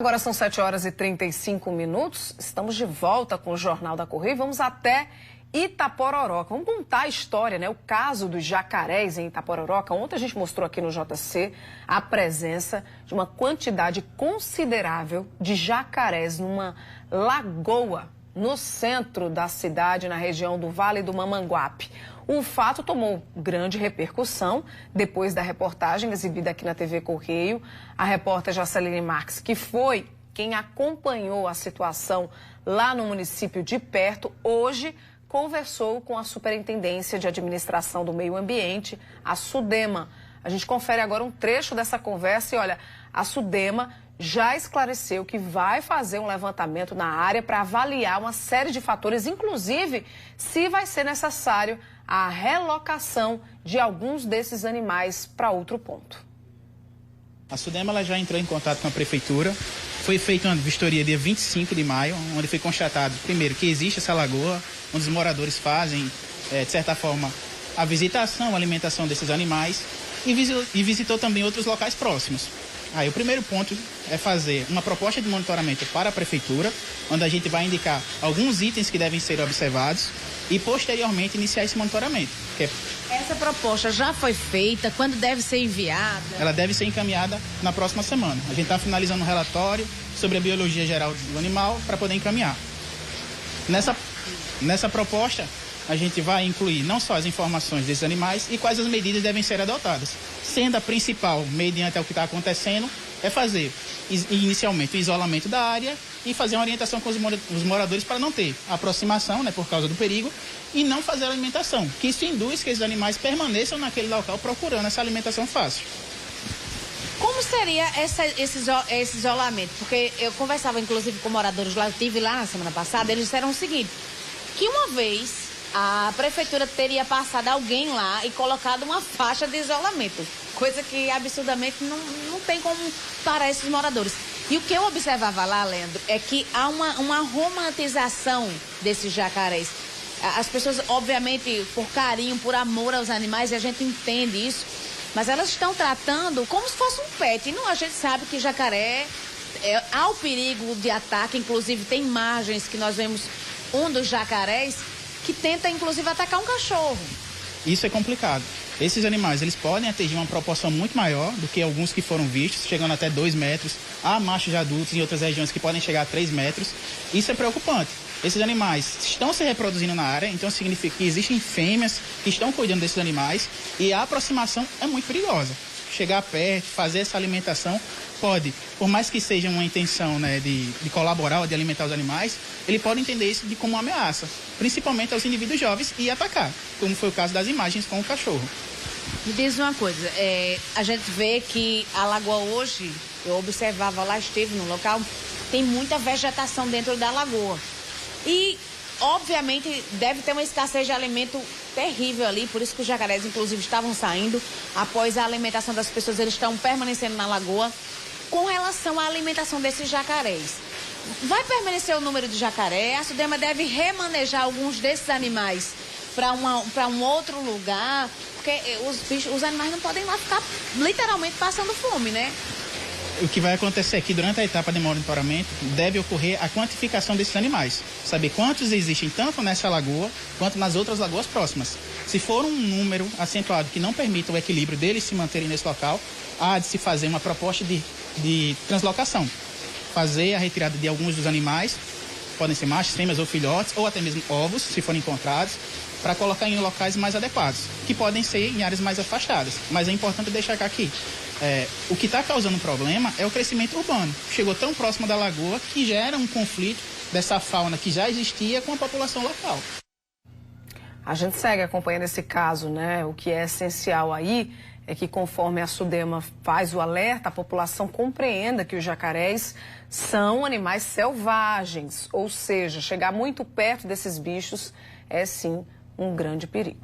Agora são 7h35, estamos de volta com o Jornal da Correia e vamos até Itapororoca. Vamos contar a história, né? O caso dos jacarés em Itapororoca. Ontem a gente mostrou aqui no JC a presença de uma quantidade considerável de jacarés numa lagoa no centro da cidade, na região do Vale do Mamanguape. O fato tomou grande repercussão depois da reportagem exibida aqui na TV Correio. A repórter Jaceline Marques, que foi quem acompanhou a situação lá no município de Perto, hoje conversou com a Superintendência de Administração do Meio Ambiente, a SUDEMA. A gente confere agora um trecho dessa conversa e, olha, a SUDEMA já esclareceu que vai fazer um levantamento na área para avaliar uma série de fatores, inclusive se vai ser necessário a relocação de alguns desses animais para outro ponto. A SUDEMA ela já entrou em contato com a Prefeitura. Foi feita uma vistoria dia 25 de maio, onde foi constatado, primeiro, que existe essa lagoa, onde os moradores fazem, de certa forma, a visitação, a alimentação desses animais, e visitou também outros locais próximos. Aí o primeiro ponto é fazer uma proposta de monitoramento para a Prefeitura, onde a gente vai indicar alguns itens que devem ser observados e posteriormente iniciar esse monitoramento. Essa proposta já foi feita? Quando deve ser enviada? Ela deve ser encaminhada na próxima semana. A gente está finalizando um relatório sobre a biologia geral do animal para poder encaminhar. Nessa proposta, a gente vai incluir não só as informações desses animais e quais as medidas devem ser adotadas. Sendo a principal, mediante o que está acontecendo, é fazer inicialmente o isolamento da área e fazer uma orientação com os moradores para não ter aproximação, né, por causa do perigo, e não fazer alimentação, que isso induz que esses animais permaneçam naquele local procurando essa alimentação fácil. Como seria esse isolamento? Porque eu conversava inclusive com moradores lá, eu estive lá na semana passada, eles disseram o seguinte, que uma vez a Prefeitura teria passado alguém lá e colocado uma faixa de isolamento, coisa que absurdamente não tem como parar esses moradores. E o que eu observava lá, Leandro, é que há uma romantização desses jacarés. As pessoas, obviamente, por carinho, por amor aos animais, e a gente entende isso, mas elas estão tratando como se fosse um pet. E não, a gente sabe que jacaré, há o perigo de ataque, inclusive tem imagens que nós vemos um dos jacarés que tenta, inclusive, atacar um cachorro. Isso é complicado. Esses animais, eles podem atingir uma proporção muito maior do que alguns que foram vistos, chegando até 2 metros. Há machos adultos em outras regiões que podem chegar a 3 metros. Isso é preocupante. Esses animais estão se reproduzindo na área, então significa que existem fêmeas que estão cuidando desses animais e a aproximação é muito perigosa. Chegar perto, fazer essa alimentação pode, por mais que seja uma intenção, né, de colaborar ou de alimentar os animais, ele pode entender isso como uma ameaça, principalmente aos indivíduos jovens, e atacar, como foi o caso das imagens com o cachorro. Me diz uma coisa, a gente vê que a lagoa hoje, eu observava lá, estive no local, tem muita vegetação dentro da lagoa. E, obviamente, deve ter uma escassez de alimento terrível ali, por isso que os jacarés, inclusive, estavam saindo. Após a alimentação das pessoas, eles estão permanecendo na lagoa. Com relação à alimentação desses jacarés, vai permanecer o número de jacaré? A SUDEMA deve remanejar alguns desses animais para um outro lugar, porque os animais não podem lá ficar literalmente passando fome, né? O que vai acontecer é que durante a etapa de monitoramento deve ocorrer a quantificação desses animais. Saber quantos existem tanto nessa lagoa quanto nas outras lagoas próximas. Se for um número acentuado que não permita o equilíbrio deles se manterem nesse local, há de se fazer uma proposta de translocação. Fazer a retirada de alguns dos animais, podem ser machos, fêmeas ou filhotes, ou até mesmo ovos, se forem encontrados, para colocar em locais mais adequados, que podem ser em áreas mais afastadas. Mas é importante deixar aqui, o que está causando problema é o crescimento urbano. Chegou tão próximo da lagoa que gera um conflito dessa fauna que já existia com a população local. A gente segue acompanhando esse caso, né? O que é essencial aí é que, conforme a SUDEMA faz o alerta, a população compreenda que os jacarés são animais selvagens, ou seja, chegar muito perto desses bichos é sim um grande perigo.